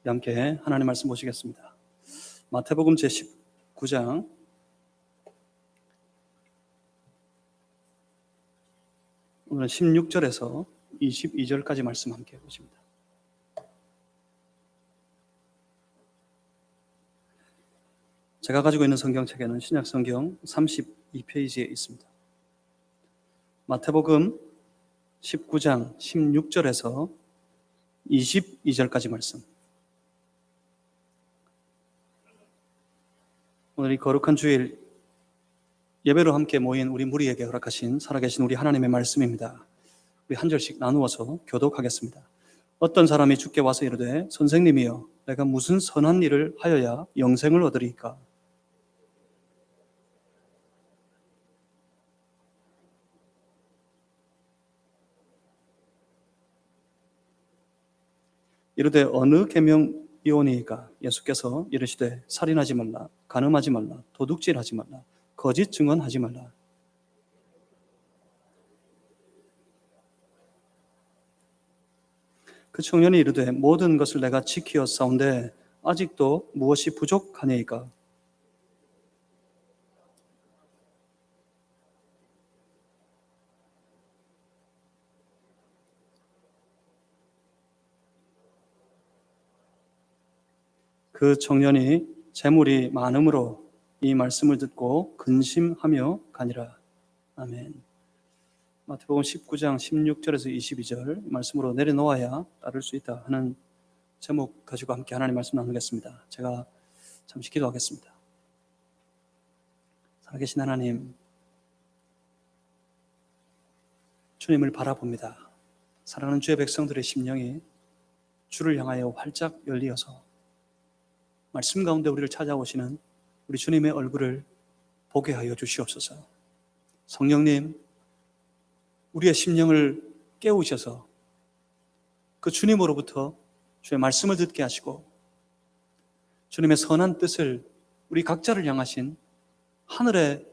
함께 하나님 말씀 보시겠습니다. 마태복음 제19장 오늘은 16절에서 22절까지 말씀 함께 보십니다. 제가 가지고 있는 성경책에는 신약성경 32페이지에 있습니다. 마태복음 19장 16절에서 22절까지 말씀. 오늘 이 거룩한 주일 예배로 함께 모인 우리 무리에게 허락하신 살아계신 우리 하나님의 말씀입니다. 우리 한 절씩 나누어서 교독하겠습니다. 어떤 사람이 주께 와서 이르되 선생님이여 내가 무슨 선한 일을 하여야 영생을 얻으리이까? 이르되 어느 계명이오니이까? 예수께서 이르시되 살인하지 말라, 간음하지 말라, 도둑질하지 말라, 거짓 증언하지 말라. 그 청년이 이르되 모든 것을 내가 지키었사온데 아직도 무엇이 부족하니이까? 그 청년이 재물이 많음으로 이 말씀을 듣고 근심하며 가니라. 아멘. 마태복음 19장 16절에서 22절 말씀으로 내려놓아야 따를 수 있다 하는 제목 가지고 함께 하나님 말씀 나누겠습니다. 제가 잠시 기도하겠습니다. 살아계신 하나님, 주님을 바라봅니다. 사랑하는 주의 백성들의 심령이 주를 향하여 활짝 열리어서 말씀 가운데 우리를 찾아오시는 우리 주님의 얼굴을 보게 하여 주시옵소서. 성령님, 우리의 심령을 깨우셔서 그 주님으로부터 주의 말씀을 듣게 하시고 주님의 선한 뜻을 우리 각자를 향하신 하늘의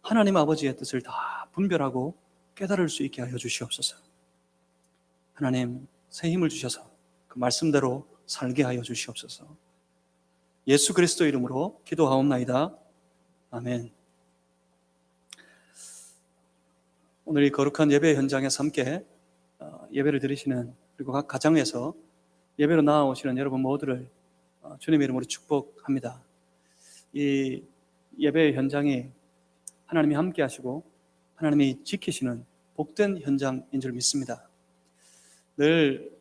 하나님 아버지의 뜻을 다 분별하고 깨달을 수 있게 하여 주시옵소서. 하나님, 새 힘을 주셔서 그 말씀대로 살게 하여 주시옵소서. 예수 그리스도 이름으로 기도하옵나이다. 아멘. 오늘 이 거룩한 예배 현장에서 함께 예배를 드리시는, 그리고 각 가정에서 예배로 나아오시는 여러분 모두를 주님의 이름으로 축복합니다. 이 예배 현장이 하나님이 함께 하시고 하나님이 지키시는 복된 현장인 줄 믿습니다. 늘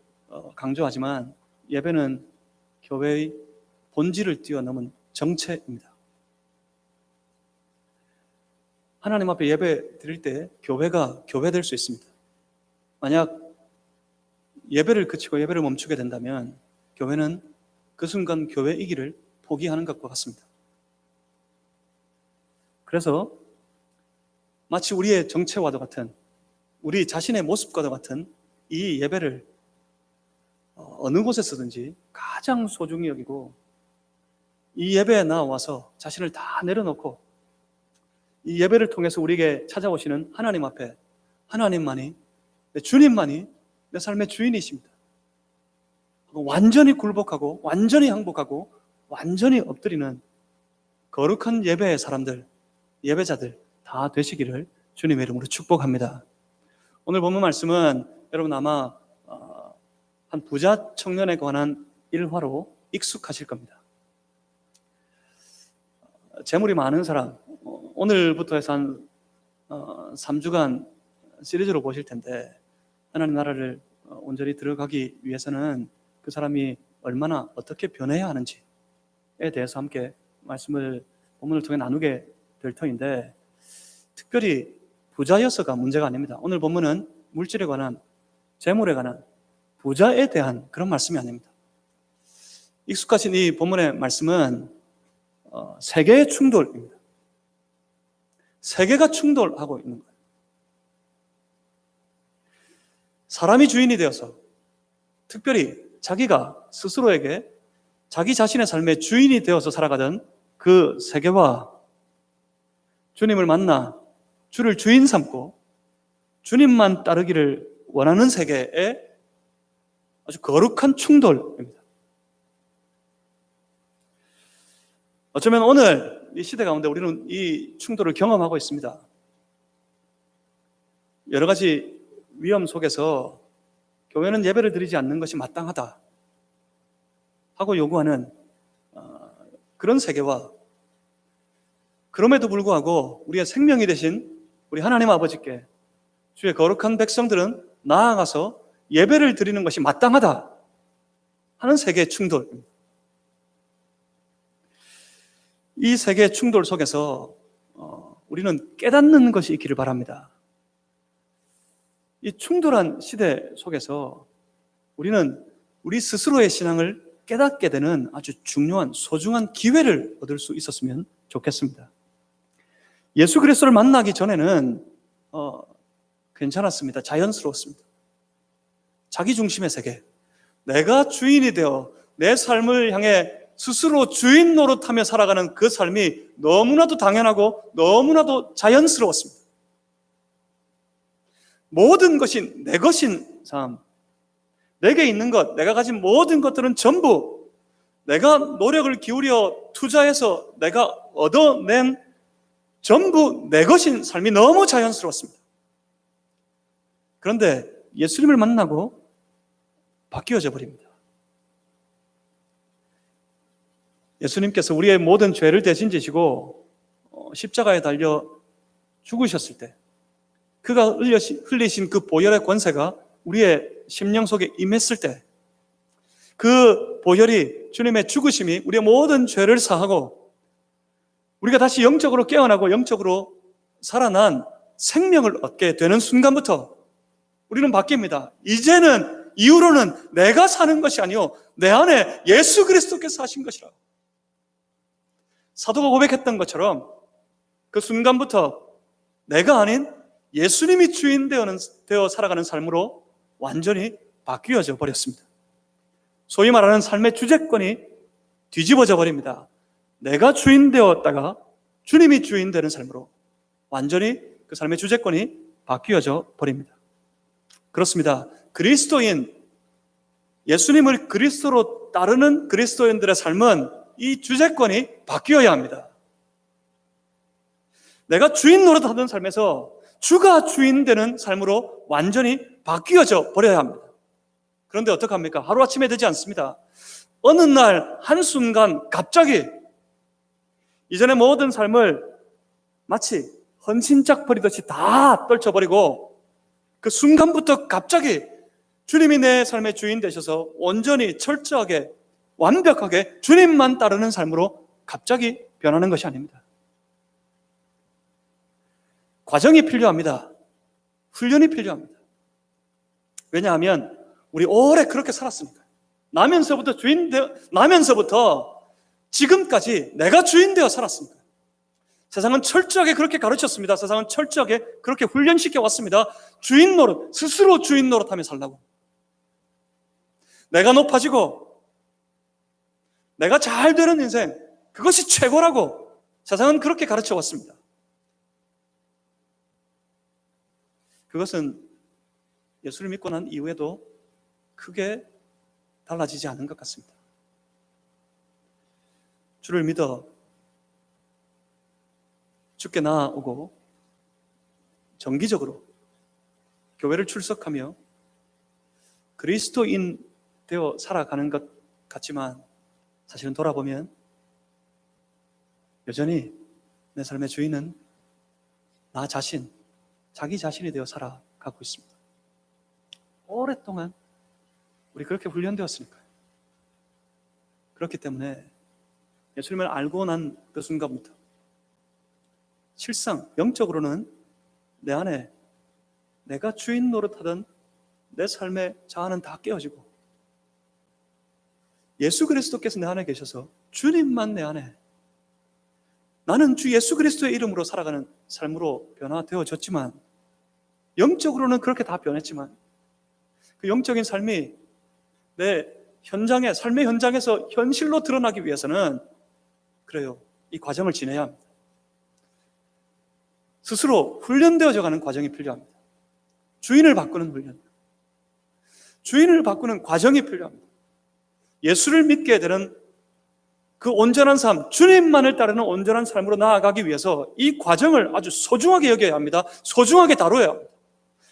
강조하지만 예배는 교회의 본질을 뛰어넘은 정체입니다. 하나님 앞에 예배 드릴 때 교회가 교회될 수 있습니다. 만약 예배를 그치고 예배를 멈추게 된다면 교회는 그 순간 교회이기를 포기하는 것과 같습니다. 그래서 마치 우리의 정체와도 같은, 우리 자신의 모습과도 같은 이 예배를 어느 곳에서든지 가장 소중히 여기고 이 예배에 나와서 자신을 다 내려놓고 이 예배를 통해서 우리에게 찾아오시는 하나님 앞에 하나님만이, 내 주님만이 내 삶의 주인이십니다. 완전히 굴복하고 완전히 항복하고 완전히 엎드리는 거룩한 예배의 사람들, 예배자들 다 되시기를 주님의 이름으로 축복합니다. 오늘 본문 말씀은 여러분 아마 한 부자 청년에 관한 일화로 익숙하실 겁니다. 재물이 많은 사람, 오늘부터 해서 한 3주간 시리즈로 보실 텐데 하나님 나라를 온전히 들어가기 위해서는 그 사람이 얼마나 어떻게 변해야 하는지에 대해서 함께 말씀을 본문을 통해 나누게 될 터인데, 특별히 부자여서가 문제가 아닙니다. 오늘 본문은 물질에 관한, 재물에 관한, 부자에 대한 그런 말씀이 아닙니다. 익숙하신 이 본문의 말씀은 세계의 충돌입니다. 세계가 충돌하고 있는 거예요. 사람이 주인이 되어서 특별히 자기가 스스로에게 자기 자신의 삶의 주인이 되어서 살아가던 그 세계와 주님을 만나 주를 주인 삼고 주님만 따르기를 원하는 세계의 아주 거룩한 충돌입니다. 어쩌면 오늘 이 시대 가운데 우리는 이 충돌을 경험하고 있습니다. 여러 가지 위험 속에서 교회는 예배를 드리지 않는 것이 마땅하다 하고 요구하는 그런 세계와, 그럼에도 불구하고 우리의 생명이 되신 우리 하나님 아버지께 주의 거룩한 백성들은 나아가서 예배를 드리는 것이 마땅하다 하는 세계의 충돌입니다. 이 세계의 충돌 속에서 우리는 깨닫는 것이 있기를 바랍니다. 이 충돌한 시대 속에서 우리는 우리 스스로의 신앙을 깨닫게 되는 아주 중요한 소중한 기회를 얻을 수 있었으면 좋겠습니다. 예수 그리스도를 만나기 전에는 괜찮았습니다. 자연스러웠습니다. 자기 중심의 세계, 내가 주인이 되어 내 삶을 향해 스스로 주인 노릇하며 살아가는 그 삶이 너무나도 당연하고 너무나도 자연스러웠습니다. 모든 것이 내 것인 삶, 내게 있는 것, 내가 가진 모든 것들은 전부 내가 노력을 기울여 투자해서 내가 얻어낸 전부 내 것인 삶이 너무 자연스러웠습니다. 그런데 예수님을 만나고 바뀌어져 버립니다. 예수님께서 우리의 모든 죄를 대신 지시고 십자가에 달려 죽으셨을 때 그가 흘리신 그 보혈의 권세가 우리의 심령 속에 임했을 때 그 보혈이, 주님의 죽으심이 우리의 모든 죄를 사하고 우리가 다시 영적으로 깨어나고 영적으로 살아난 생명을 얻게 되는 순간부터 우리는 바뀝니다. 이후로는 내가 사는 것이 아니요 내 안에 예수 그리스도께서 사신 것이라. 사도가 고백했던 것처럼 그 순간부터 내가 아닌 예수님이 주인 되어 살아가는 삶으로 완전히 바뀌어져 버렸습니다. 소위 말하는 삶의 주재권이 뒤집어져 버립니다. 내가 주인 되었다가 주님이 주인 되는 삶으로 완전히 그 삶의 주재권이 바뀌어져 버립니다. 그렇습니다. 그리스도인, 예수님을 그리스도로 따르는 그리스도인들의 삶은 이 주재권이 바뀌어야 합니다. 내가 주인 노릇하던 삶에서 주가 주인 되는 삶으로 완전히 바뀌어져 버려야 합니다. 그런데 어떡합니까? 하루아침에 되지 않습니다. 어느 날 한순간 갑자기 이전의 모든 삶을 마치 헌신짝 버리듯이 다 떨쳐버리고 그 순간부터 갑자기 주님이 내 삶의 주인 되셔서 온전히 철저하게 완벽하게 주님만 따르는 삶으로 갑자기 변하는 것이 아닙니다. 과정이 필요합니다. 훈련이 필요합니다. 왜냐하면 우리 오래 그렇게 살았습니다. 나면서부터 지금까지 내가 주인 되어 살았습니다. 세상은 철저하게 그렇게 가르쳤습니다. 세상은 철저하게 그렇게 훈련시켜 왔습니다. 주인 노릇, 스스로 주인 노릇하며 살라고. 내가 높아지고 내가 잘 되는 인생, 그것이 최고라고 세상은 그렇게 가르쳐 왔습니다. 그것은 예수를 믿고 난 이후에도 크게 달라지지 않은 것 같습니다. 주를 믿어 주께 나아오고 정기적으로 교회를 출석하며 그리스도인 되어 살아가는 것 같지만 사실은 돌아보면 여전히 내 삶의 주인은 나 자신, 자기 자신이 되어 살아가고 있습니다. 오랫동안 우리 그렇게 훈련되었으니까요. 그렇기 때문에 예수님을 알고 난 그 순간부터 실상 영적으로는 내 안에 내가 주인 노릇하던 내 삶의 자아는 다 깨어지고 예수 그리스도께서 내 안에 계셔서 주님만 내 안에, 나는 주 예수 그리스도의 이름으로 살아가는 삶으로 변화되어졌지만, 영적으로는 그렇게 다 변했지만 그 영적인 삶이 내 삶의 현장에서 현실로 드러나기 위해서는 그래요, 이 과정을 지내야 합니다. 스스로 훈련되어져 가는 과정이 필요합니다. 주인을 바꾸는 훈련, 주인을 바꾸는 과정이 필요합니다. 예수를 믿게 되는 그 온전한 삶, 주님만을 따르는 온전한 삶으로 나아가기 위해서 이 과정을 아주 소중하게 여겨야 합니다. 소중하게 다뤄야 합니다.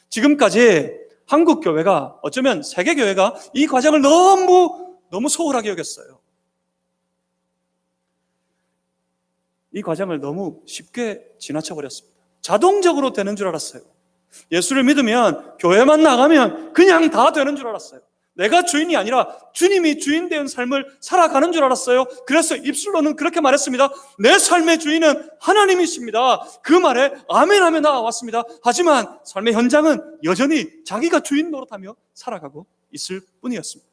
지금까지 한국 교회가, 어쩌면 세계 교회가 이 과정을 너무 소홀하게 여겼어요. 이 과정을 너무 쉽게 지나쳐 버렸습니다. 자동적으로 되는 줄 알았어요. 예수를 믿으면, 교회만 나가면 그냥 다 되는 줄 알았어요. 내가 주인이 아니라 주님이 주인 된 삶을 살아가는 줄 알았어요. 그래서 입술로는 그렇게 말했습니다. 내 삶의 주인은 하나님이십니다. 그 말에 아멘하며 나아왔습니다. 하지만 삶의 현장은 여전히 자기가 주인 노릇하며 살아가고 있을 뿐이었습니다.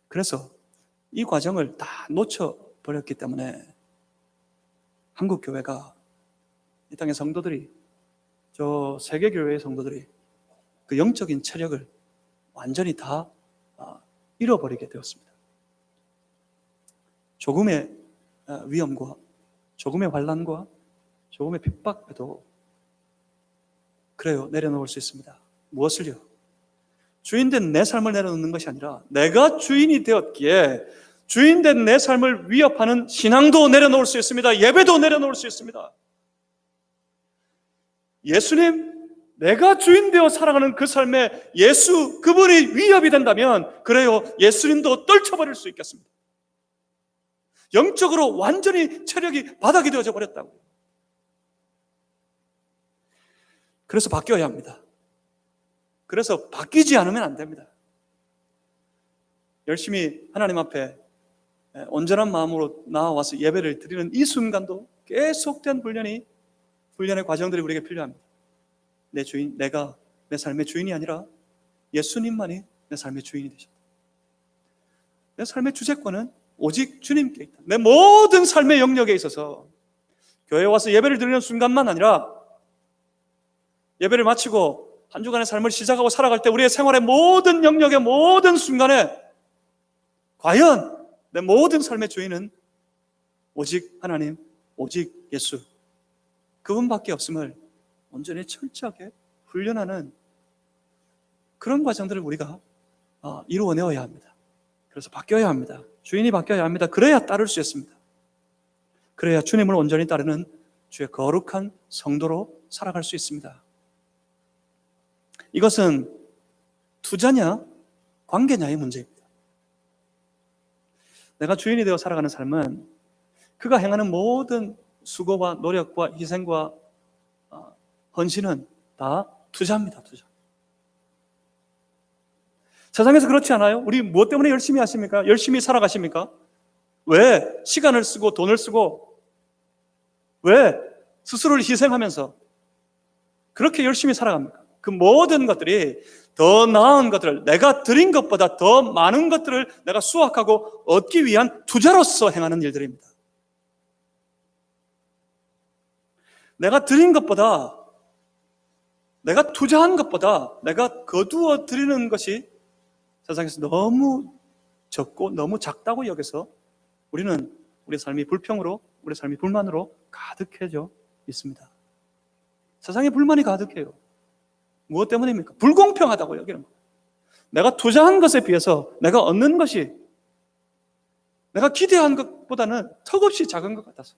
그래서 이 과정을 다 놓쳐버렸기 때문에 한국 교회가, 이 땅의 성도들이, 저 세계교회의 성도들이 그 영적인 체력을 완전히 다 잃어버리게 되었습니다. 조금의 위험과 조금의 환난과 조금의 핍박에도 그래요, 내려놓을 수 있습니다. 무엇을요? 주인된 내 삶을 내려놓는 것이 아니라 내가 주인이 되었기에 주인된 내 삶을 위협하는 신앙도 내려놓을 수 있습니다. 예배도 내려놓을 수 있습니다. 예수님, 내가 주인 되어 살아가는 그 삶에 예수, 그분이 위협이 된다면 그래요, 예수님도 떨쳐버릴 수 있겠습니다. 영적으로 완전히 체력이 바닥이 되어져 버렸다고요. 그래서 바뀌어야 합니다. 그래서 바뀌지 않으면 안 됩니다. 열심히 하나님 앞에 온전한 마음으로 나와서 예배를 드리는 이 순간도 계속된 훈련의 과정들이 우리에게 필요합니다. 내 주인, 내가 내 삶의 주인이 아니라 예수님만이 내 삶의 주인이 되셨다. 내 삶의 주재권은 오직 주님께 있다. 내 모든 삶의 영역에 있어서 교회에 와서 예배를 드리는 순간만 아니라 예배를 마치고 한 주간의 삶을 시작하고 살아갈 때 우리의 생활의 모든 영역의 모든 순간에 과연 내 모든 삶의 주인은 오직 하나님, 오직 예수, 그분밖에 없음을 온전히 철저하게 훈련하는 그런 과정들을 우리가 이루어내어야 합니다. 그래서 바뀌어야 합니다. 주인이 바뀌어야 합니다. 그래야 따를 수 있습니다. 그래야 주님을 온전히 따르는 주의 거룩한 성도로 살아갈 수 있습니다. 이것은 투자냐 관계냐의 문제입니다. 내가 주인이 되어 살아가는 삶은 그가 행하는 모든 수고와 노력과 희생과 헌신은 다 투자입니다. 투자. 세상에서 그렇지 않아요? 우리 무엇 때문에 열심히 하십니까? 열심히 살아가십니까? 왜 시간을 쓰고 돈을 쓰고 왜 스스로를 희생하면서 그렇게 열심히 살아갑니까? 그 모든 것들이 더 나은 것들을, 내가 드린 것보다 더 많은 것들을 내가 수확하고 얻기 위한 투자로서 행하는 일들입니다. 내가 드린 것보다, 내가 투자한 것보다 내가 거두어 드리는 것이 세상에서 너무 적고 너무 작다고 여겨서 우리는 우리 삶이 불평으로, 우리 삶이 불만으로 가득해져 있습니다. 세상에 불만이 가득해요. 무엇 때문입니까? 불공평하다고 여기는 거예요. 내가 투자한 것에 비해서 내가 얻는 것이 내가 기대한 것보다는 턱없이 작은 것 같아서.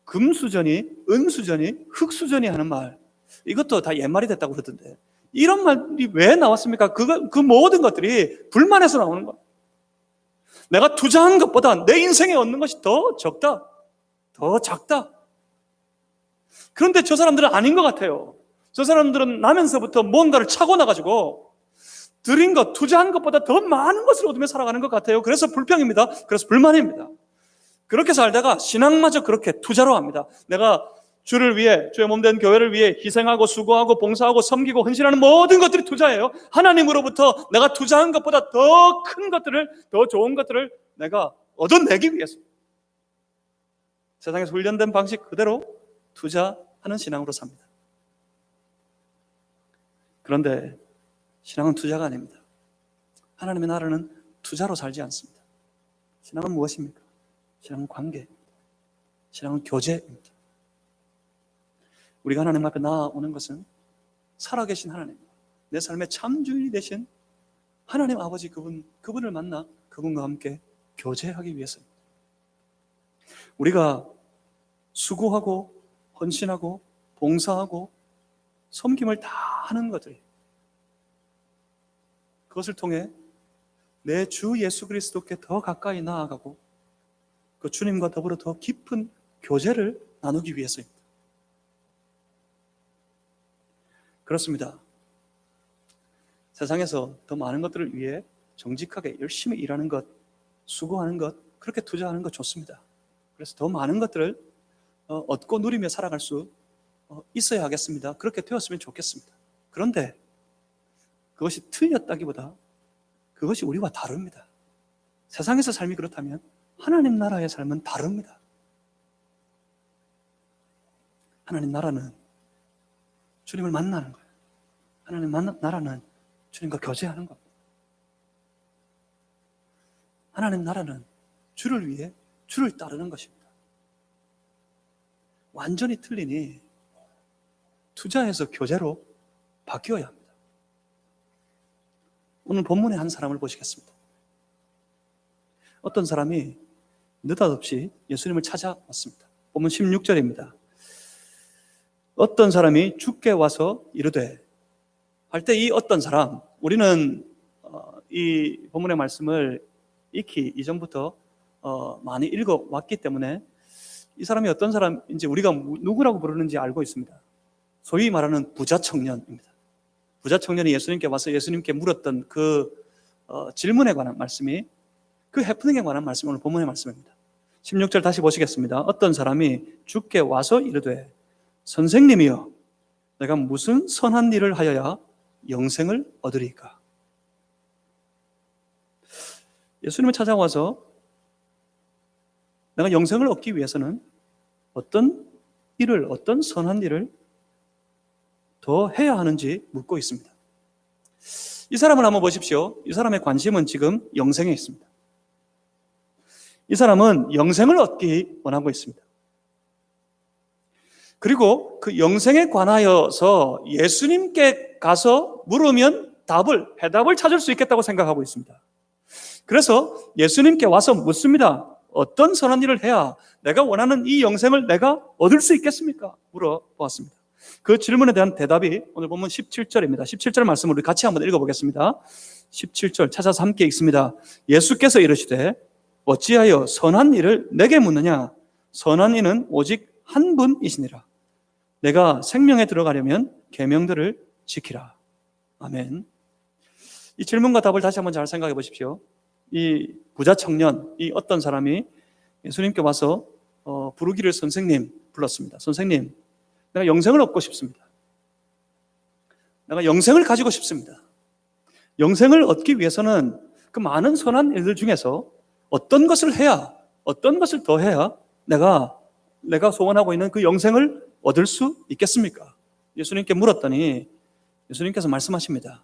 금수저니 은수저니 흙수저니 하는 말, 이것도 다 옛말이 됐다고 그러던데 이런 말이 왜 나왔습니까? 그 모든 것들이 불만에서 나오는 거예요. 내가 투자한 것보다 내 인생에 얻는 것이 더 적다, 더 작다. 그런데 저 사람들은 아닌 것 같아요. 저 사람들은 나면서부터 뭔가를 차고 나가지고 드린 것, 투자한 것보다 더 많은 것을 얻으며 살아가는 것 같아요. 그래서 불평입니다. 그래서 불만입니다. 그렇게 살다가 신앙마저 그렇게 투자로 합니다. 내가 주를 위해, 주의 몸된 교회를 위해 희생하고 수고하고 봉사하고 섬기고 헌신하는 모든 것들이 투자예요. 하나님으로부터 내가 투자한 것보다 더 큰 것들을, 더 좋은 것들을 내가 얻어내기 위해서 세상에서 훈련된 방식 그대로 투자하는 신앙으로 삽니다. 그런데 신앙은 투자가 아닙니다. 하나님의 나라는 투자로 살지 않습니다. 신앙은 무엇입니까? 신앙은 관계입니다. 신앙은 교제입니다. 우리가 하나님 앞에 나아오는 것은 살아계신 하나님, 내 삶의 참 주인이 되신 하나님 아버지 그분을 만나 그분과 함께 교제하기 위해서입니다. 우리가 수고하고 헌신하고 봉사하고 섬김을 다 하는 것들, 그것을 통해 내 주 예수 그리스도께 더 가까이 나아가고 그 주님과 더불어 더 깊은 교제를 나누기 위해서입니다. 그렇습니다. 세상에서 더 많은 것들을 위해 정직하게 열심히 일하는 것, 수고하는 것, 그렇게 투자하는 것 좋습니다. 그래서 더 많은 것들을 얻고 누리며 살아갈 수 있어야 하겠습니다. 그렇게 되었으면 좋겠습니다. 그런데 그것이 틀렸다기보다 그것이 우리와 다릅니다. 세상에서 삶이 그렇다면 하나님 나라의 삶은 다릅니다. 하나님 나라는 주님을 만나는 거예요. 하나님 나라는 주님과 교제하는 겁니다. 하나님 나라는 주를 위해 주를 따르는 것입니다. 완전히 틀리니 투자해서 교제로 바뀌어야 합니다. 오늘 본문의 한 사람을 보시겠습니다. 어떤 사람이 느닷없이 예수님을 찾아왔습니다. 본문 16절입니다. 어떤 사람이 주께 와서 이르되, 할 때 이 어떤 사람, 우리는 이 본문의 말씀을 익히 이전부터 많이 읽어왔기 때문에 이 사람이 어떤 사람인지 우리가 누구라고 부르는지 알고 있습니다. 소위 말하는 부자 청년입니다. 부자 청년이 예수님께 와서 예수님께 물었던 그 질문에 관한 말씀이, 그 해프닝에 관한 말씀이 오늘 본문의 말씀입니다. 16절 다시 보시겠습니다. 어떤 사람이 주께 와서 이르되, 선생님이여, 내가 무슨 선한 일을 하여야 영생을 얻으리까? 예수님을 찾아와서 내가 영생을 얻기 위해서는 어떤 일을, 어떤 선한 일을 더 해야 하는지 묻고 있습니다. 이 사람을 한번 보십시오. 이 사람의 관심은 지금 영생에 있습니다. 이 사람은 영생을 얻기 원하고 있습니다. 그리고 그 영생에 관하여서 예수님께 가서 물으면 해답을 찾을 수 있겠다고 생각하고 있습니다. 그래서 예수님께 와서 묻습니다. 어떤 선한 일을 해야 내가 원하는 이 영생을 내가 얻을 수 있겠습니까? 물어보았습니다. 그 질문에 대한 대답이 오늘 보면 17절입니다. 17절 말씀을 우리 같이 한번 읽어보겠습니다. 17절 찾아서 함께 읽습니다. 예수께서 이르시되, 어찌하여 선한 일을 내게 묻느냐? 선한 이는 오직 한 분이시니라. 내가 생명에 들어가려면 계명들을 지키라. 아멘. 이 질문과 답을 다시 한번 잘 생각해 보십시오. 이 부자 청년, 이 어떤 사람이 예수님께 와서 부르기를 선생님 불렀습니다. 선생님, 내가 영생을 얻고 싶습니다. 내가 영생을 가지고 싶습니다. 영생을 얻기 위해서는 그 많은 선한 일들 중에서 어떤 것을 해야, 어떤 것을 더 해야 내가 소원하고 있는 그 영생을 얻을 수 있겠습니까? 예수님께 물었더니 예수님께서 말씀하십니다.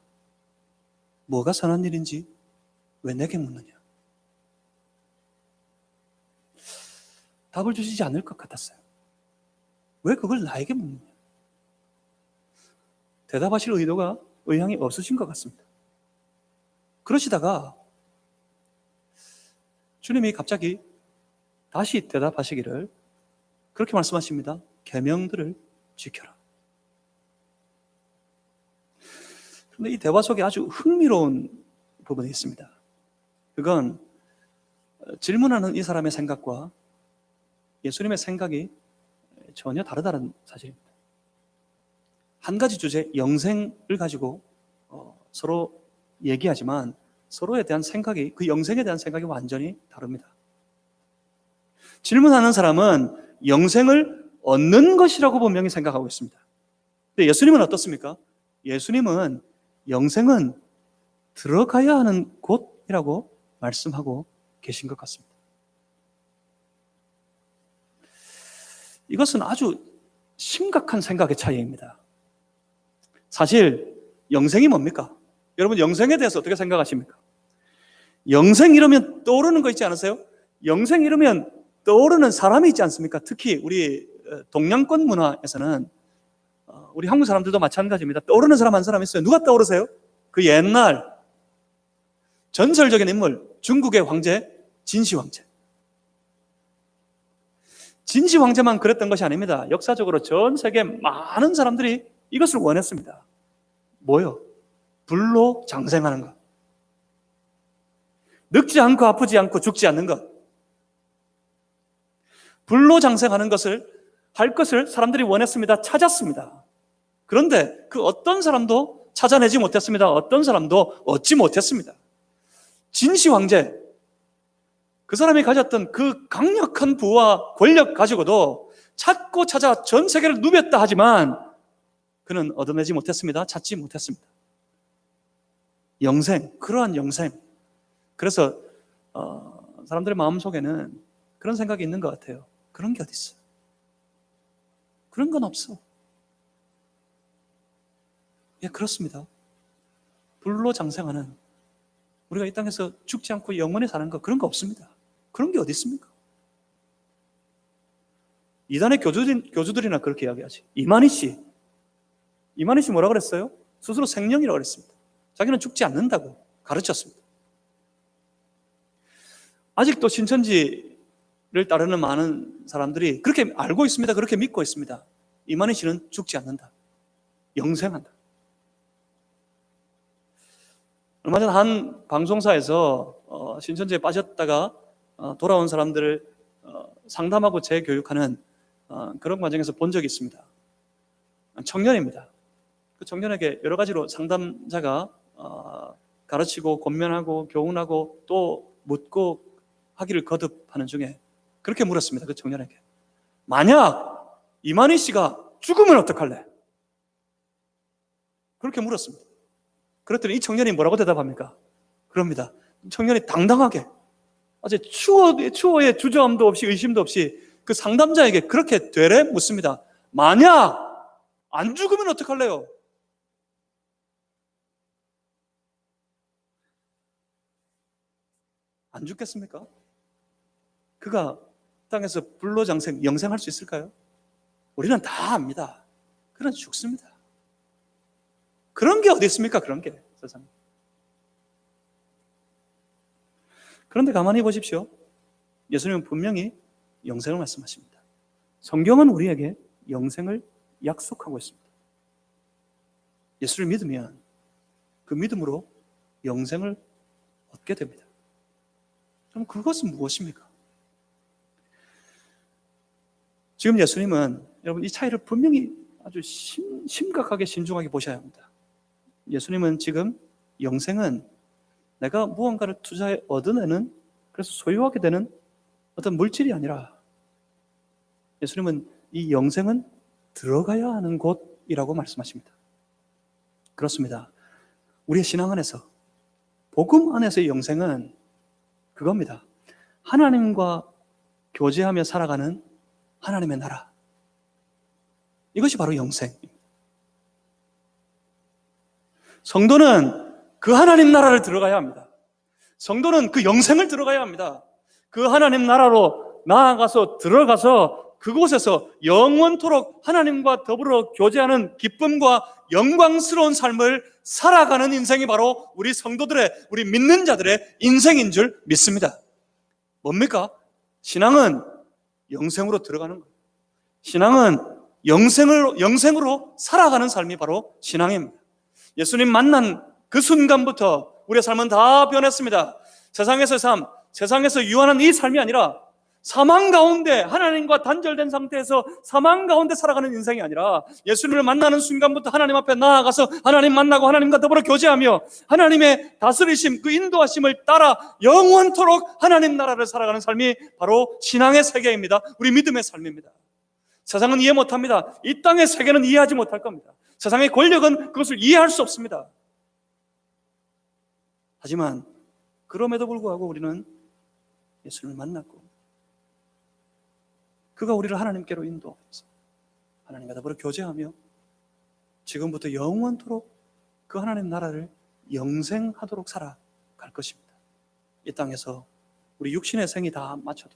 뭐가 선한 일인지 왜 내게 묻느냐? 답을 주시지 않을 것 같았어요. 왜 그걸 나에게 묻느냐? 대답하실 의향이 없으신 것 같습니다. 그러시다가 주님이 갑자기 다시 대답하시기를 그렇게 말씀하십니다. 계명들을 지켜라. 그런데 이 대화 속에 아주 흥미로운 부분이 있습니다. 그건 질문하는 이 사람의 생각과 예수님의 생각이 전혀 다르다는 사실입니다. 한 가지 주제, 영생을 가지고 서로 얘기하지만 서로에 대한 생각이, 그 영생에 대한 생각이 완전히 다릅니다. 질문하는 사람은 영생을 얻는 것이라고 분명히 생각하고 있습니다. 근데 예수님은 어떻습니까? 예수님은 영생은 들어가야 하는 곳이라고 말씀하고 계신 것 같습니다. 이것은 아주 심각한 생각의 차이입니다. 사실 영생이 뭡니까? 여러분, 영생에 대해서 어떻게 생각하십니까? 영생 이러면 떠오르는 거 있지 않으세요? 영생 이러면 떠오르는 사람이 있지 않습니까? 특히 우리 동양권 문화에서는, 우리 한국 사람들도 마찬가지입니다. 떠오르는 사람 한 사람 있어요. 누가 떠오르세요? 그 옛날 전설적인 인물, 중국의 황제 진시 황제. 진시 황제만 그랬던 것이 아닙니다. 역사적으로 전 세계 많은 사람들이 이것을 원했습니다. 뭐요? 불로 장생하는 것. 늙지 않고 아프지 않고 죽지 않는 것. 불로 장생하는 것을 할 것을 사람들이 원했습니다. 찾았습니다. 그런데 그 어떤 사람도 찾아내지 못했습니다. 어떤 사람도 얻지 못했습니다. 진시 황제, 그 사람이 가졌던 그 강력한 부와 권력 가지고도 찾고 찾아 전 세계를 누볐다 하지만 그는 얻어내지 못했습니다. 찾지 못했습니다. 영생, 그러한 영생. 그래서 사람들의 마음속에는 그런 생각이 있는 것 같아요. 그런 게 어디 있어? 그런 건 없어. 예, 그렇습니다. 불로 장생하는, 우리가 이 땅에서 죽지 않고 영원히 사는 거, 그런 거 없습니다. 그런 게 어디 있습니까? 이단의 교주들이나 그렇게 이야기하지. 이만희 씨 뭐라 그랬어요? 스스로 생명이라고 그랬습니다. 자기는 죽지 않는다고 가르쳤습니다. 아직도 신천지를 따르는 많은 사람들이 그렇게 알고 있습니다. 그렇게 믿고 있습니다. 이만희 씨는 죽지 않는다. 영생한다. 얼마 전 한 방송사에서 신천지에 빠졌다가 돌아온 사람들을 상담하고 재교육하는 그런 과정에서 본 적이 있습니다. 청년입니다. 그 청년에게 여러 가지로 상담자가 가르치고 권면하고 교훈하고 또 묻고 하기를 거듭하는 중에 그렇게 물었습니다. 그 청년에게. 만약 이만희 씨가 죽으면 어떡할래? 그렇게 물었습니다. 그랬더니 이 청년이 뭐라고 대답합니까? 그럽니다. 청년이 당당하게 아주 추호의 주저함도 없이 의심도 없이 그 상담자에게 그렇게 되레 묻습니다. 만약 안 죽으면 어떡할래요? 안 죽겠습니까? 그가 땅에서 불로 장생, 영생할 수 있을까요? 우리는 다 압니다. 그는 죽습니다. 그런 게 어디 있습니까? 그런 게 세상에. 그런데 가만히 보십시오. 예수님은 분명히 영생을 말씀하십니다. 성경은 우리에게 영생을 약속하고 있습니다. 예수를 믿으면 그 믿음으로 영생을 얻게 됩니다. 그럼 그것은 무엇입니까? 지금 예수님은 여러분 이 차이를 분명히 아주 심각하게 신중하게 보셔야 합니다. 예수님은 지금 영생은 내가 무언가를 투자해 얻어내는, 그래서 소유하게 되는 어떤 물질이 아니라 예수님은 이 영생은 들어가야 하는 곳이라고 말씀하십니다. 그렇습니다. 우리의 신앙 안에서, 복음 안에서의 영생은 그겁니다. 하나님과 교제하며 살아가는 하나님의 나라. 이것이 바로 영생입니다. 성도는 그 하나님 나라를 들어가야 합니다. 성도는 그 영생을 들어가야 합니다. 그 하나님 나라로 나아가서 들어가서 그곳에서 영원토록 하나님과 더불어 교제하는 기쁨과 영광스러운 삶을 살아가는 인생이 바로 우리 성도들의, 우리 믿는 자들의 인생인 줄 믿습니다. 뭡니까? 신앙은 영생으로 들어가는 거예요. 신앙은 영생으로 살아가는 삶이 바로 신앙입니다. 예수님 만난 그 순간부터 우리의 삶은 다 변했습니다. 세상에서의 삶, 세상에서 유한한 이 삶이 아니라 사망 가운데, 하나님과 단절된 상태에서 사망 가운데 살아가는 인생이 아니라 예수님을 만나는 순간부터 하나님 앞에 나아가서 하나님 만나고 하나님과 더불어 교제하며 하나님의 다스리심, 그 인도하심을 따라 영원토록 하나님 나라를 살아가는 삶이 바로 신앙의 세계입니다. 우리 믿음의 삶입니다. 세상은 이해 못합니다. 이 땅의 세계는 이해하지 못할 겁니다. 세상의 권력은 그것을 이해할 수 없습니다. 하지만 그럼에도 불구하고 우리는 예수님을 만났고 그가 우리를 하나님께로 인도해서 하나님과 더불어 교제하며 지금부터 영원토록 그 하나님 나라를 영생하도록 살아갈 것입니다. 이 땅에서 우리 육신의 생이 다 마쳐도,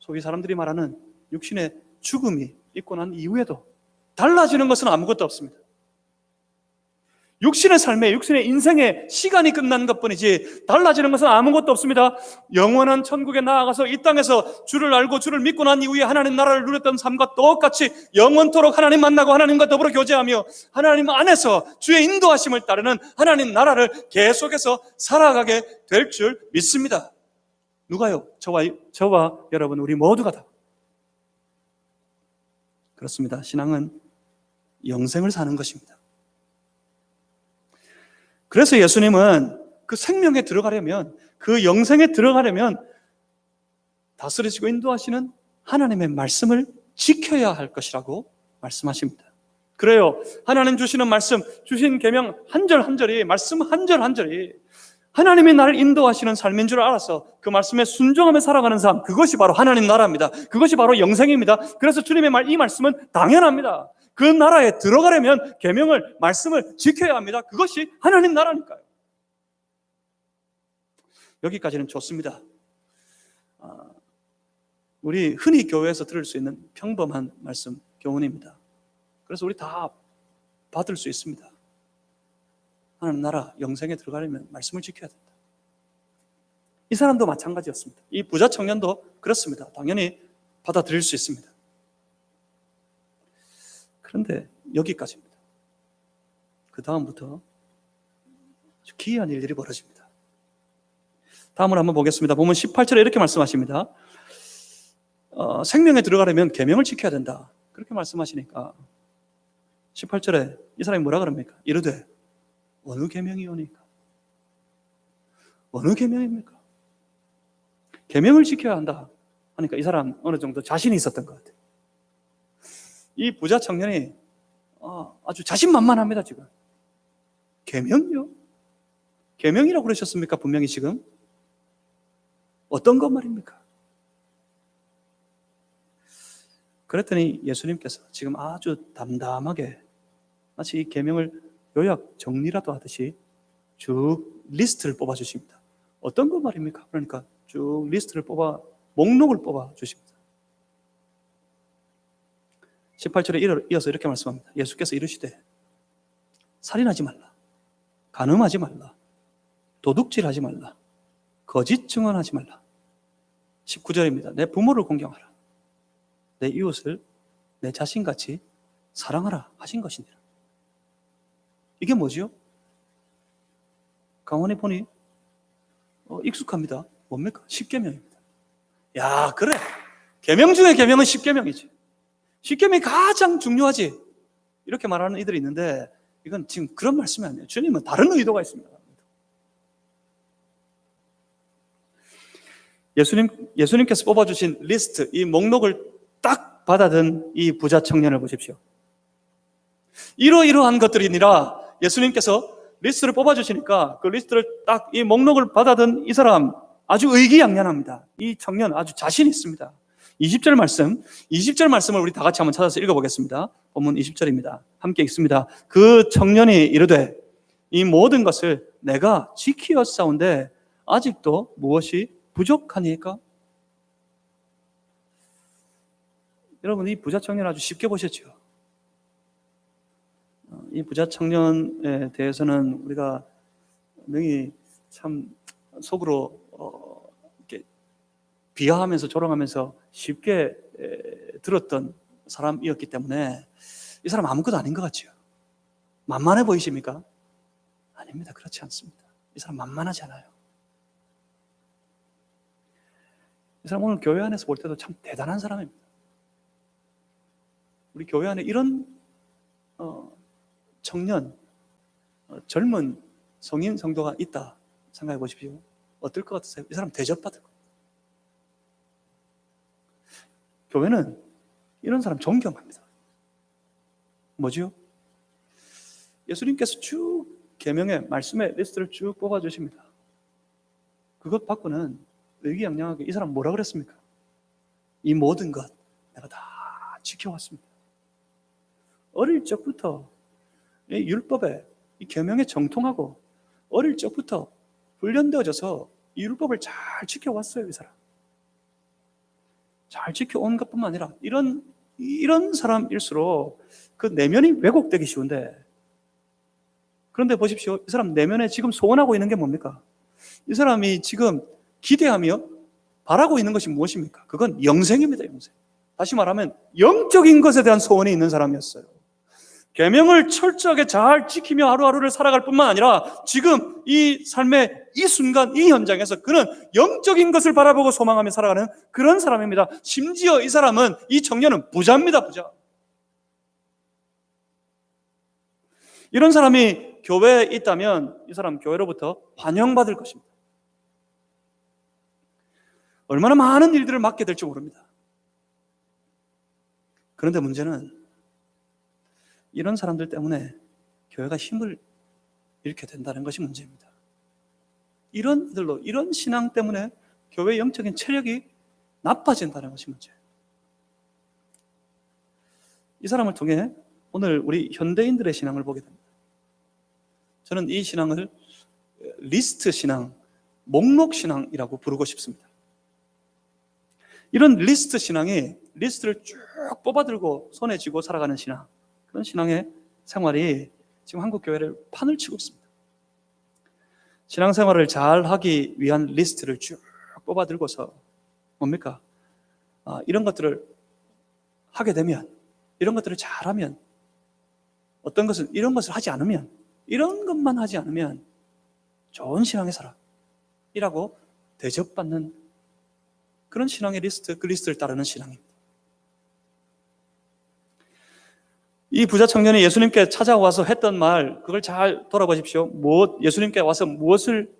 소위 사람들이 말하는 육신의 죽음이 있고 난 이후에도 달라지는 것은 아무것도 없습니다. 육신의 삶에, 육신의 인생에 시간이 끝난 것뿐이지 달라지는 것은 아무것도 없습니다. 영원한 천국에 나아가서 이 땅에서 주를 알고 주를 믿고 난 이후에 하나님 나라를 누렸던 삶과 똑같이 영원토록 하나님 만나고 하나님과 더불어 교제하며 하나님 안에서 주의 인도하심을 따르는 하나님 나라를 계속해서 살아가게 될 줄 믿습니다. 누가요? 저와 여러분, 우리 모두가 다 그렇습니다. 신앙은 영생을 사는 것입니다. 그래서 예수님은 그 생명에 들어가려면, 그 영생에 들어가려면 다스리시고 인도하시는 하나님의 말씀을 지켜야 할 것이라고 말씀하십니다. 그래요. 하나님 주시는 말씀, 주신 계명 한 절 한 절이, 말씀 한 절 한 절이 하나님이 나를 인도하시는 삶인 줄 알아서 그 말씀에 순종하며 살아가는 삶, 그것이 바로 하나님 나라입니다. 그것이 바로 영생입니다. 그래서 주님의 이 말씀은 당연합니다. 그 나라에 들어가려면 계명을, 말씀을 지켜야 합니다. 그것이 하나님 나라니까요. 여기까지는 좋습니다. 우리 흔히 교회에서 들을 수 있는 평범한 말씀, 교훈입니다. 그래서 우리 다 받을 수 있습니다. 하나님 나라, 영생에 들어가려면 말씀을 지켜야 된다. 이 사람도 마찬가지였습니다. 이 부자 청년도 그렇습니다. 당연히 받아들일 수 있습니다. 그런데 여기까지입니다. 그 다음부터 기이한 일들이 벌어집니다. 다음을 한번 보겠습니다. 보면 18절에 이렇게 말씀하십니다. 생명에 들어가려면 계명을 지켜야 된다. 그렇게 말씀하시니까 18절에 이 사람이 뭐라 그럽니까? 이르되 어느 계명이오니까? 어느 계명입니까? 계명을 지켜야 한다 하니까 이 사람 어느 정도 자신이 있었던 것 같아요. 이 부자 청년이 아주 자신만만합니다. 지금 계명이요? 계명이라고 그러셨습니까? 분명히 지금 어떤 것 말입니까? 그랬더니 예수님께서 지금 아주 담담하게 마치 이 계명을 요약 정리라도 하듯이 쭉 리스트를 뽑아 주십니다. 어떤 것 말입니까? 그러니까 쭉 리스트를 뽑아, 목록을 뽑아 주십니다. 18절에 이어서 이렇게 말씀합니다. 예수께서 이르시되 살인하지 말라, 간음하지 말라, 도둑질하지 말라, 거짓 증언하지 말라. 19절입니다. 내 부모를 공경하라, 내 이웃을 내 자신같이 사랑하라 하신 것이니라. 이게 뭐지요? 강원에 보니 익숙합니다. 뭡니까? 10계명입니다. 야, 그래. 계명 중에 계명은 10계명이지. 10계명이 가장 중요하지. 이렇게 말하는 이들이 있는데 이건 지금 그런 말씀이 아니에요. 주님은 다른 의도가 있습니다. 예수님께서 뽑아주신 리스트, 이 목록을 딱 받아든 이 부자 청년을 보십시오. 이러이러한 것들이니라 예수님께서 리스트를 뽑아주시니까 그 리스트를 딱, 이 목록을 받아든 이 사람 아주 의기양양합니다. 이 청년 아주 자신 있습니다. 20절 말씀을 우리 다 같이 한번 찾아서 읽어보겠습니다. 본문 20절입니다. 함께 읽습니다. 그 청년이 이르되 이 모든 것을 내가 지키었사온데 아직도 무엇이 부족하니까? 여러분, 이 부자 청년 아주 쉽게 보셨죠? 이 부자 청년에 대해서는 우리가 능히 참 속으로 이렇게 비하하면서 조롱하면서 쉽게 들었던 사람이었기 때문에 이 사람 아무것도 아닌 것 같죠? 만만해 보이십니까? 아닙니다. 그렇지 않습니다. 이 사람 만만하지 않아요. 이 사람 오늘 교회 안에서 볼 때도 참 대단한 사람입니다. 우리 교회 안에 이런 청년, 젊은 성인 성도가 있다 생각해 보십시오. 어떨 것 같으세요? 이 사람 대접받을 거예요. 교회는 이런 사람 존경합니다. 뭐지요? 예수님께서 쭉 계명의 말씀의 리스트를 쭉 뽑아주십니다. 그것 받고는 의기양양하게 이 사람 뭐라 그랬습니까? 이 모든 것 내가 다 지켜왔습니다. 어릴 적부터 이 율법에, 이 계명에 정통하고 어릴 적부터 훈련되어져서 이 율법을 잘 지켜왔어요. 이 사람 잘 지켜온 것뿐만 아니라 이런 사람일수록 그 내면이 왜곡되기 쉬운데 그런데 보십시오. 이 사람 내면에 지금 소원하고 있는 게 뭡니까? 이 사람이 지금 기대하며 바라고 있는 것이 무엇입니까? 그건 영생입니다. 영생. 다시 말하면 영적인 것에 대한 소원이 있는 사람이었어요. 계명을 철저하게 잘 지키며 하루하루를 살아갈 뿐만 아니라 지금 이 삶의 이 순간 이 현장에서 그는 영적인 것을 바라보고 소망하며 살아가는 그런 사람입니다. 심지어 이 사람은, 이 청년은 부자입니다. 부자. 이런 사람이 교회에 있다면 이 사람 교회로부터 환영받을 것입니다. 얼마나 많은 일들을 맡게 될지 모릅니다. 그런데 문제는 이런 사람들 때문에 교회가 힘을 잃게 된다는 것이 문제입니다. 이런 이들로, 이런 신앙 때문에 교회의 영적인 체력이 나빠진다는 것이 문제예요. 이 사람을 통해 오늘 우리 현대인들의 신앙을 보게 됩니다. 저는 이 신앙을 리스트 신앙, 목록 신앙이라고 부르고 싶습니다. 이런 리스트 신앙이 리스트를 쭉 뽑아들고 손에 쥐고 살아가는 신앙, 그런 신앙의 생활이 지금 한국 교회를 판을 치고 있습니다. 신앙생활을 잘 하기 위한 리스트를 쭉 뽑아들고서 뭡니까? 이런 것들을 하게 되면, 이런 것들을 잘하면, 어떤 것은 이런 것을 하지 않으면, 이런 것만 하지 않으면 좋은 신앙의 사람이라고 대접받는 그런 신앙의 리스트, 그 리스트를 따르는 신앙입니다. 이 부자 청년이 예수님께 찾아와서 했던 말, 그걸 잘 돌아보십시오. 예수님께 와서 무엇을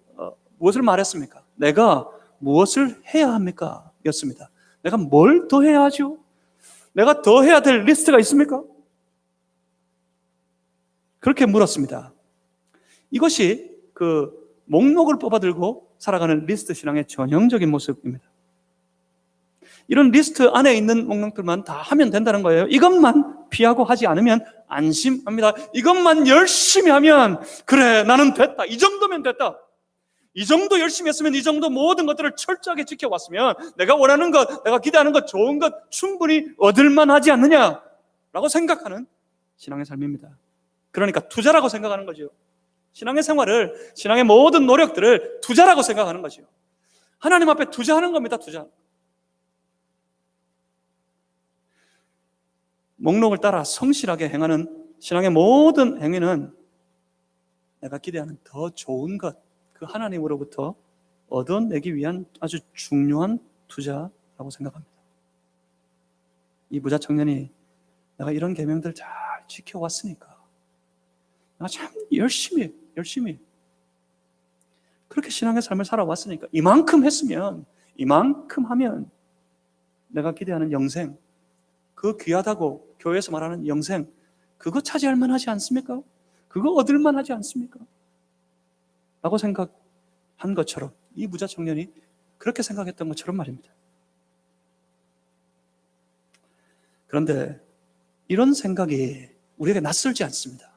말했습니까? 내가 무엇을 해야 합니까? 였습니다. 내가 뭘 더 해야 하죠? 내가 더 해야 될 리스트가 있습니까? 그렇게 물었습니다. 이것이 그 목록을 뽑아들고 살아가는 리스트 신앙의 전형적인 모습입니다. 이런 리스트 안에 있는 목록들만 다 하면 된다는 거예요. 이것만 피하고 하지 않으면 안심합니다. 이것만 열심히 하면 그래, 나는 됐다. 이 정도면 됐다. 이 정도 열심히 했으면, 이 정도 모든 것들을 철저하게 지켜왔으면 내가 원하는 것, 내가 기대하는 것, 좋은 것 충분히 얻을만 하지 않느냐라고 생각하는 신앙의 삶입니다. 그러니까 투자라고 생각하는 거죠. 신앙의 생활을, 신앙의 모든 노력들을 투자라고 생각하는 거죠. 하나님 앞에 투자하는 겁니다. 투자. 목록을 따라 성실하게 행하는 신앙의 모든 행위는 내가 기대하는 더 좋은 것, 그 하나님으로부터 얻어내기 위한 아주 중요한 투자라고 생각합니다. 이 부자 청년이 내가 이런 계명들 잘 지켜왔으니까 내가 참 열심히 그렇게 신앙의 삶을 살아왔으니까 이만큼 했으면, 이만큼 하면 내가 기대하는 영생, 그 귀하다고 교회에서 말하는 영생, 그거 차지할 만하지 않습니까? 그거 얻을 만하지 않습니까? 라고 생각한 것처럼, 이 부자 청년이 그렇게 생각했던 것처럼 말입니다. 그런데 이런 생각이 우리에게 낯설지 않습니다.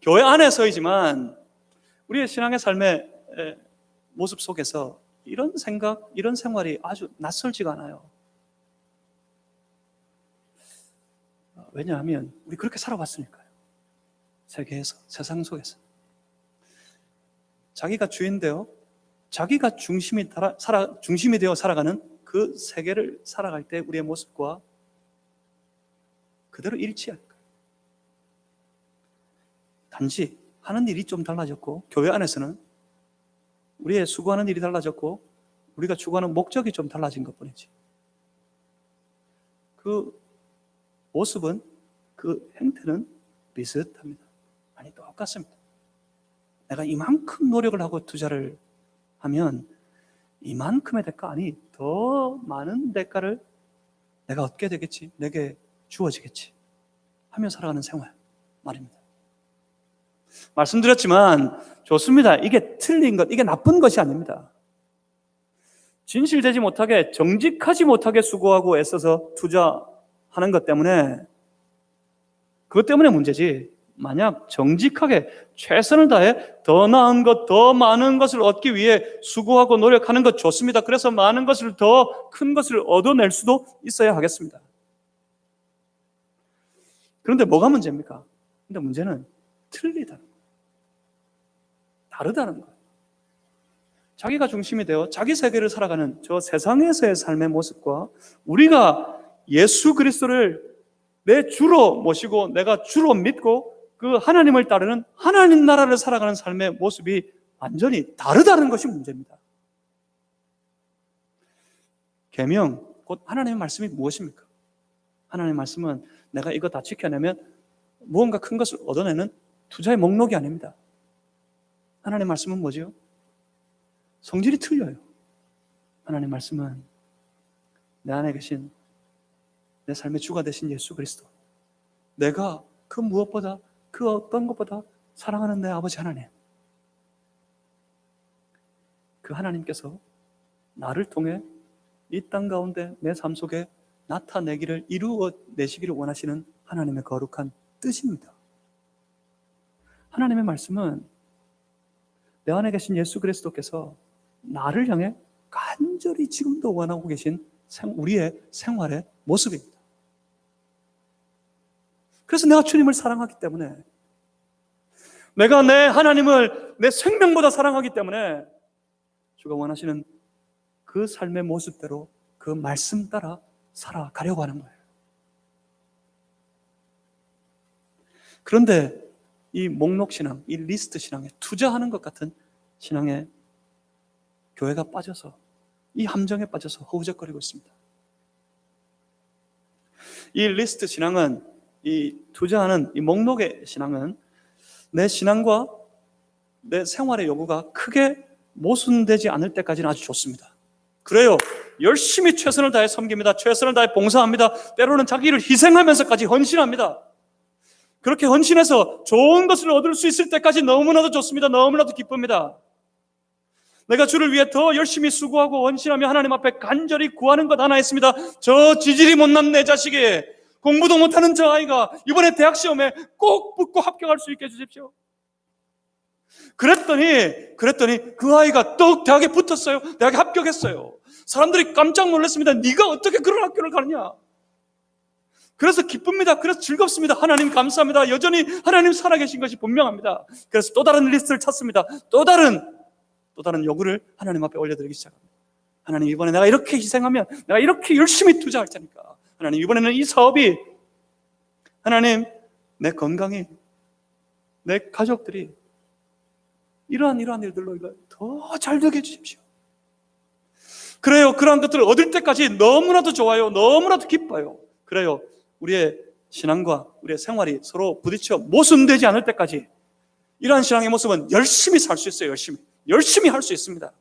교회 안에서이지만 우리의 신앙의 삶의 모습 속에서 이런 생각, 이런 생활이 아주 낯설지가 않아요. 왜냐하면 우리 그렇게 살아왔으니까요. 세계에서, 세상 속에서 자기가 주인되어, 자기가 중심이 되어 살아가는 그 세계를 살아갈 때 우리의 모습과 그대로 일치할 거예요. 단지 하는 일이 좀 달라졌고, 교회 안에서는 우리의 수고하는 일이 달라졌고, 우리가 추구하는 목적이 좀 달라진 것뿐이지, 그 모습은, 그 행태는 비슷합니다. 아니, 똑같습니다. 내가 이만큼 노력을 하고 투자를 하면 이만큼의 대가, 아니 더 많은 대가를 내가 얻게 되겠지, 내게 주어지겠지 하며 살아가는 생활 말입니다. 말씀드렸지만 좋습니다. 이게 틀린 것, 이게 나쁜 것이 아닙니다. 진실되지 못하게, 정직하지 못하게 수고하고 애써서 투자하는 것 때문에, 그것 때문에 문제지, 만약 정직하게 최선을 다해 더 나은 것, 더 많은 것을 얻기 위해 수고하고 노력하는 것 좋습니다. 그래서 많은 것을, 더 큰 것을 얻어낼 수도 있어야 하겠습니다. 그런데 뭐가 문제입니까? 근데 문제는 틀리다는 거예요. 다르다는 거예요. 자기가 중심이 되어 자기 세계를 살아가는 저 세상에서의 삶의 모습과 우리가 예수 그리스도를 내 주로 모시고 내가 주로 믿고 그 하나님을 따르는 하나님 나라를 살아가는 삶의 모습이 완전히 다르다는 것이 문제입니다. 계명, 곧 하나님의 말씀이 무엇입니까? 하나님의 말씀은 내가 이거 다 지켜내면 무언가 큰 것을 얻어내는 투자의 목록이 아닙니다. 하나님의 말씀은 뭐지요? 성질이 틀려요. 하나님의 말씀은 내 안에 계신 내 삶의 주가 되신 예수 그리스도, 내가 그 무엇보다 그 어떤 것보다 사랑하는 내 아버지 하나님, 그 하나님께서 나를 통해 이 땅 가운데 내 삶 속에 나타내기를 이루어내시기를 원하시는 하나님의 거룩한 뜻입니다. 하나님의 말씀은 내 안에 계신 예수 그리스도께서 나를 향해 간절히 지금도 원하고 계신 우리의 생활의 모습입니다. 그래서 내가 주님을 사랑하기 때문에, 내가 내 하나님을 내 생명보다 사랑하기 때문에 주가 원하시는 그 삶의 모습대로 그 말씀 따라 살아가려고 하는 거예요. 그런데 이 목록신앙, 이 리스트 신앙에 투자하는 것 같은 신앙에 교회가 빠져서, 이 함정에 빠져서 허우적거리고 있습니다. 이 리스트 신앙은, 이 투자하는 이 목록의 신앙은 내 신앙과 내 생활의 요구가 크게 모순되지 않을 때까지는 아주 좋습니다. 그래요. 열심히 최선을 다해 섬깁니다. 최선을 다해 봉사합니다. 때로는 자기를 희생하면서까지 헌신합니다. 그렇게 헌신해서 좋은 것을 얻을 수 있을 때까지 너무나도 좋습니다. 너무나도 기쁩니다. 내가 주를 위해 더 열심히 수고하고 헌신하며 하나님 앞에 간절히 구하는 것 하나 있습니다. 저 지질이 못난 내 자식이, 공부도 못하는 저 아이가 이번에 대학 시험에 꼭 붙고 합격할 수 있게 해주십시오. 그랬더니 그 아이가 또 대학에 붙었어요. 대학에 합격했어요. 사람들이 깜짝 놀랐습니다. 네가 어떻게 그런 학교를 가느냐? 그래서 기쁩니다. 그래서 즐겁습니다. 하나님 감사합니다. 여전히 하나님 살아계신 것이 분명합니다. 그래서 또 다른 리스트를 찾습니다. 또 다른 요구를 하나님 앞에 올려드리기 시작합니다. 하나님, 이번에 내가 이렇게 희생하면, 내가 이렇게 열심히 투자할 테니까, 하나님 이번에는 이 사업이, 하나님 내 건강이, 내 가족들이 이러한 일들로 더 잘 되게 해주십시오. 그래요. 그러한 것들을 얻을 때까지 너무나도 좋아요. 너무나도 기뻐요. 그래요. 우리의 신앙과 우리의 생활이 서로 부딪혀 모순되지 않을 때까지 이러한 신앙의 모습은 열심히 살 수 있어요. 열심히 할 수 있습니다.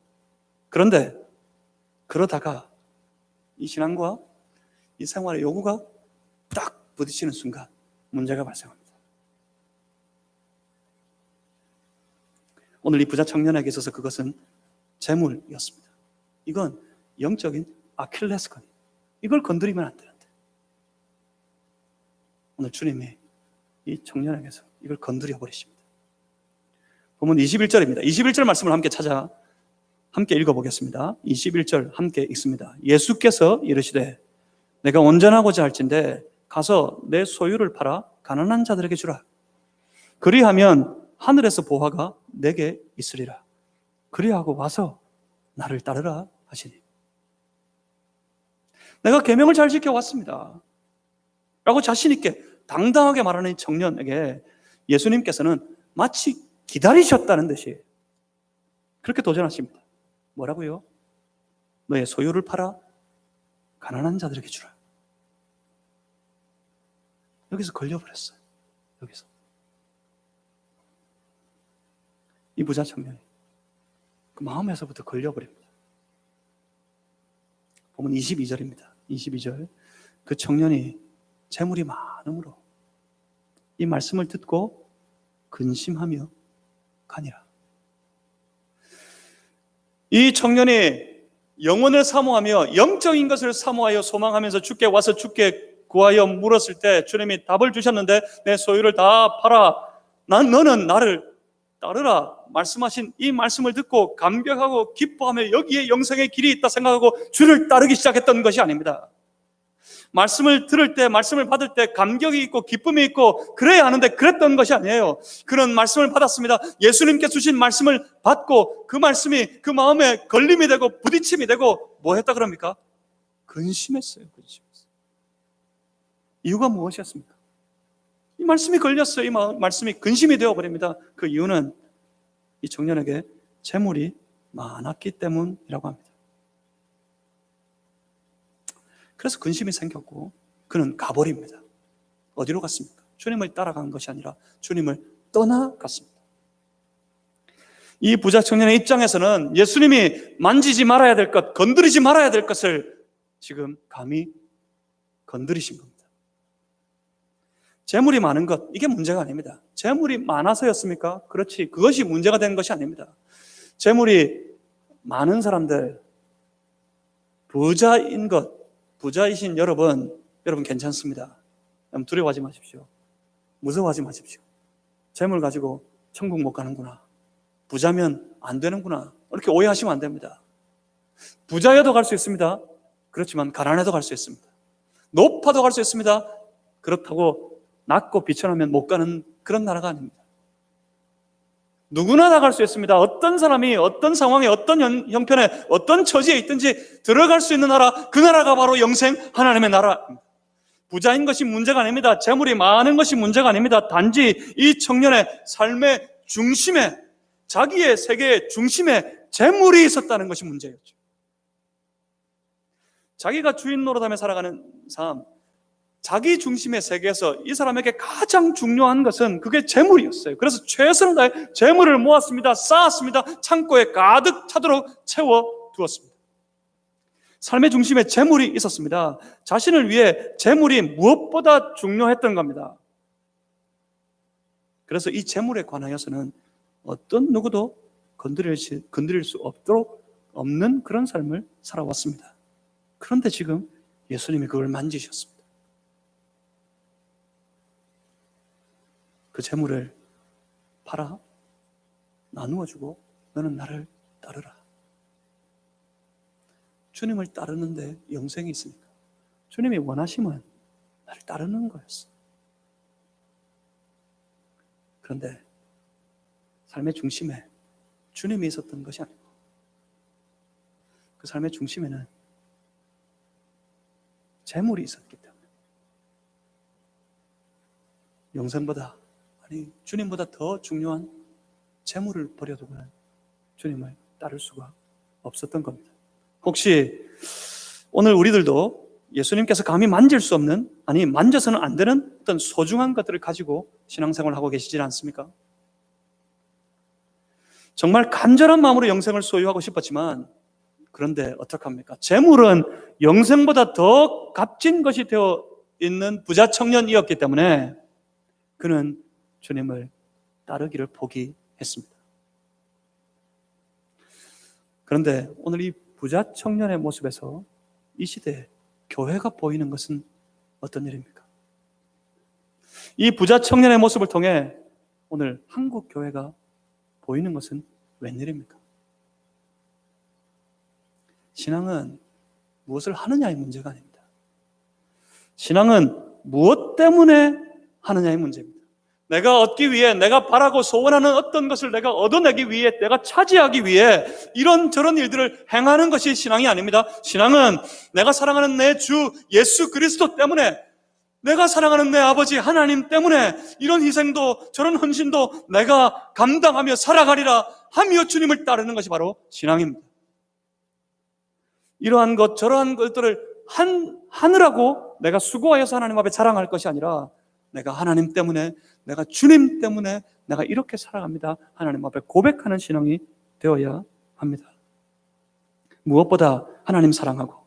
그런데 그러다가 이 신앙과 이 생활의 요구가 딱 부딪히는 순간 문제가 발생합니다. 오늘 이 부자 청년에게 있어서 그것은 재물이었습니다. 이건 영적인 아킬레스건, 이걸 건드리면 안 되는데 오늘 주님이 이 청년에게서 이걸 건드려 버리십니다. 보면 21절입니다. 21절 말씀을 함께 읽어보겠습니다. 21절 함께 읽습니다. 예수께서 이르시되 내가 온전하고자 할진대 가서 내 소유를 팔아 가난한 자들에게 주라. 그리하면 하늘에서 보화가 내게 있으리라. 그리하고 와서 나를 따르라 하시니. 내가 계명을 잘 지켜왔습니다 라고 자신 있게 당당하게 말하는 이 청년에게 예수님께서는 마치 기다리셨다는 듯이 그렇게 도전하십니다. 뭐라고요? 너의 소유를 팔아 가난한 자들에게 주라. 여기서 걸려버렸어요. 여기서 이 부자 청년이 그 마음에서부터 걸려버립니다. 보면 22절입니다. 22절. 그 청년이 재물이 많음으로 이 말씀을 듣고 근심하며 가니라. 이 청년이 영혼을 사모하며 영적인 것을 사모하여 소망하면서 주께 와서 주께 구하여 물었을 때 주님이 답을 주셨는데 내 소유를 다 팔아 너는 나를 따르라 말씀하신 이 말씀을 듣고 감격하고 기뻐하며 여기에 영생의 길이 있다 생각하고 주를 따르기 시작했던 것이 아닙니다. 말씀을 들을 때, 말씀을 받을 때 감격이 있고 기쁨이 있고 그래야 하는데 그랬던 것이 아니에요. 그런 말씀을 받았습니다. 예수님께 주신 말씀을 받고 그 말씀이 그 마음에 걸림이 되고 부딪힘이 되고 뭐 했다 그럽니까? 근심했어요. 근심했어요. 이유가 무엇이었습니까? 이 말씀이 걸렸어요. 이 말씀이 근심이 되어버립니다. 그 이유는 이 청년에게 재물이 많았기 때문이라고 합니다. 그래서 근심이 생겼고 그는 가버립니다. 어디로 갔습니까? 주님을 따라간 것이 아니라 주님을 떠나갔습니다. 이 부자 청년의 입장에서는 예수님이 만지지 말아야 될 것, 건드리지 말아야 될 것을 지금 감히 건드리신 겁니다. 재물이 많은 것, 이게 문제가 아닙니다. 재물이 많아서였습니까? 그렇지, 그것이 문제가 된 것이 아닙니다. 재물이 많은 사람들, 부자인 것, 부자이신 여러분 괜찮습니다. 두려워하지 마십시오. 무서워하지 마십시오. 재물 가지고 천국 못 가는구나, 부자면 안 되는구나, 이렇게 오해하시면 안 됩니다. 부자여도 갈 수 있습니다. 그렇지만 가난해도 갈 수 있습니다. 높아도 갈 수 있습니다. 그렇다고 낮고 비천하면 못 가는 그런 나라가 아닙니다. 누구나 다 갈 수 있습니다. 어떤 사람이 어떤 상황에 어떤 형편에 어떤 처지에 있든지 들어갈 수 있는 나라, 그 나라가 바로 영생 하나님의 나라입니다. 부자인 것이 문제가 아닙니다. 재물이 많은 것이 문제가 아닙니다. 단지 이 청년의 삶의 중심에, 자기의 세계의 중심에 재물이 있었다는 것이 문제였죠. 자기가 주인 노릇하며 살아가는 삶, 자기 중심의 세계에서 이 사람에게 가장 중요한 것은 그게 재물이었어요. 그래서 최선을 다해 재물을 모았습니다. 쌓았습니다. 창고에 가득 차도록 채워두었습니다. 삶의 중심에 재물이 있었습니다. 자신을 위해 재물이 무엇보다 중요했던 겁니다. 그래서 이 재물에 관하여서는 어떤 누구도 건드릴 수 없는 그런 삶을 살아왔습니다. 그런데 지금 예수님이 그걸 만지셨습니다. 그 재물을 팔아 나누어주고 너는 나를 따르라. 주님을 따르는데 영생이 있으니까 주님이 원하시면 나를 따르는 거였어. 그런데 삶의 중심에 주님이 있었던 것이 아니고 그 삶의 중심에는 재물이 있었기 때문에 영생보다, 아니 주님보다 더 중요한 재물을 버려두고는 주님을 따를 수가 없었던 겁니다. 혹시 오늘 우리들도 예수님께서 감히 만질 수 없는, 아니 만져서는 안 되는 어떤 소중한 것들을 가지고 신앙생활을 하고 계시지 않습니까? 정말 간절한 마음으로 영생을 소유하고 싶었지만 그런데 어떡합니까? 재물은 영생보다 더 값진 것이 되어 있는 부자 청년이었기 때문에 그는 주님을 따르기를 포기했습니다. 그런데 오늘 이 부자 청년의 모습에서 이 시대에 교회가 보이는 것은 어떤 일입니까? 이 부자 청년의 모습을 통해 오늘 한국 교회가 보이는 것은 웬일입니까? 신앙은 무엇을 하느냐의 문제가 아닙니다. 신앙은 무엇 때문에 하느냐의 문제입니다. 내가 얻기 위해, 내가 바라고 소원하는 어떤 것을 내가 얻어내기 위해, 내가 차지하기 위해 이런저런 일들을 행하는 것이 신앙이 아닙니다. 신앙은 내가 사랑하는 내 주 예수 그리스도 때문에, 내가 사랑하는 내 아버지 하나님 때문에 이런 희생도 저런 헌신도 내가 감당하며 살아가리라 하며 주님을 따르는 것이 바로 신앙입니다. 이러한 것 저러한 것들을 하느라고 내가 수고하여서 하나님 앞에 자랑할 것이 아니라 내가 하나님 때문에, 내가 주님 때문에 내가 이렇게 살아갑니다 하나님 앞에 고백하는 신앙이 되어야 합니다. 무엇보다 하나님 사랑하고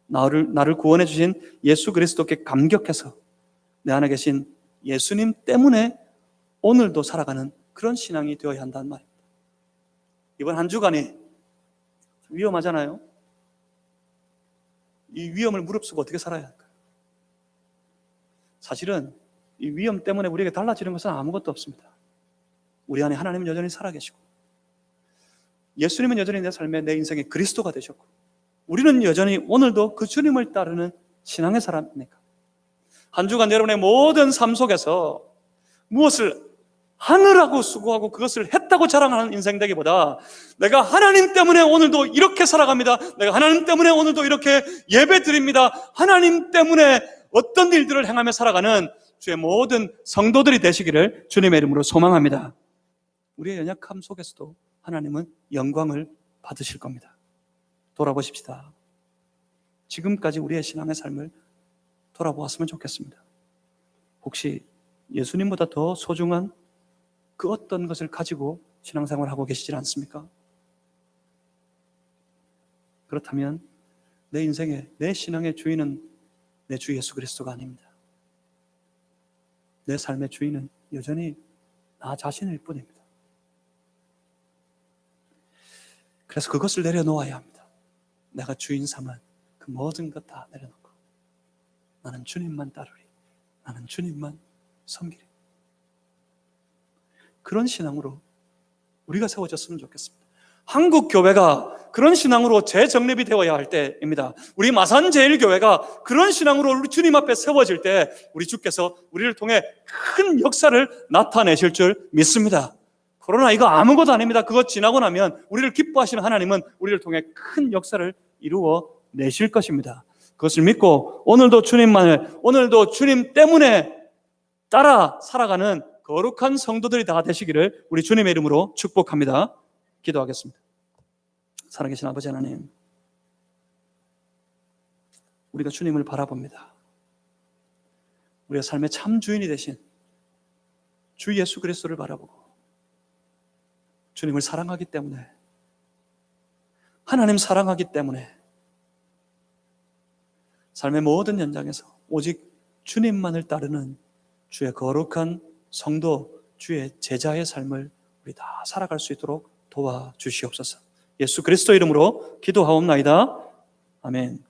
나를 구원해 주신 예수 그리스도께 감격해서 내 안에 계신 예수님 때문에 오늘도 살아가는 그런 신앙이 되어야 한다는 말입니다. 이번 한 주간이 위험하잖아요. 이 위험을 무릅쓰고 어떻게 살아야 할까요? 사실은 이 위험 때문에 우리에게 달라지는 것은 아무것도 없습니다. 우리 안에 하나님은 여전히 살아계시고 예수님은 여전히 내 삶에, 내 인생에 그리스도가 되셨고 우리는 여전히 오늘도 그 주님을 따르는 신앙의 사람입니까? 한 주간 여러분의 모든 삶 속에서 무엇을 하느라고 수고하고 그것을 했다고 자랑하는 인생 되기보다 내가 하나님 때문에 오늘도 이렇게 살아갑니다. 내가 하나님 때문에 오늘도 이렇게 예배 드립니다. 하나님 때문에 어떤 일들을 행하며 살아가는 주의 모든 성도들이 되시기를 주님의 이름으로 소망합니다. 우리의 연약함 속에서도 하나님은 영광을 받으실 겁니다. 돌아보십시다. 지금까지 우리의 신앙의 삶을 돌아보았으면 좋겠습니다. 혹시 예수님보다 더 소중한 그 어떤 것을 가지고 신앙생활을 하고 계시지 않습니까? 그렇다면 내 인생의, 내 신앙의 주인은 내 주 예수 그리스도가 아닙니다. 내 삶의 주인은 여전히 나 자신일 뿐입니다. 그래서 그것을 내려놓아야 합니다. 내가 주인 삼은 그 모든 것 다 내려놓고 나는 주님만 따르리. 나는 주님만 섬기리. 그런 신앙으로 우리가 세워졌으면 좋겠습니다. 한국 교회가 그런 신앙으로 재정립이 되어야 할 때입니다. 우리 마산제일교회가 그런 신앙으로 우리 주님 앞에 세워질 때 우리 주께서 우리를 통해 큰 역사를 나타내실 줄 믿습니다. 코로나 이거 아무것도 아닙니다. 그것 지나고 나면 우리를 기뻐하시는 하나님은 우리를 통해 큰 역사를 이루어 내실 것입니다. 그것을 믿고 오늘도 주님만을, 오늘도 주님 때문에 따라 살아가는 거룩한 성도들이 다 되시기를 우리 주님의 이름으로 축복합니다. 기도하겠습니다. 살아계신 아버지 하나님, 우리가 주님을 바라봅니다. 우리의 삶의 참 주인이 되신 주 예수 그리스도를 바라보고 주님을 사랑하기 때문에, 하나님 사랑하기 때문에 삶의 모든 연장에서 오직 주님만을 따르는 주의 거룩한 성도, 주의 제자의 삶을 우리 다 살아갈 수 있도록 도와주시옵소서. 예수 그리스도 이름으로 기도하옵나이다. 아멘.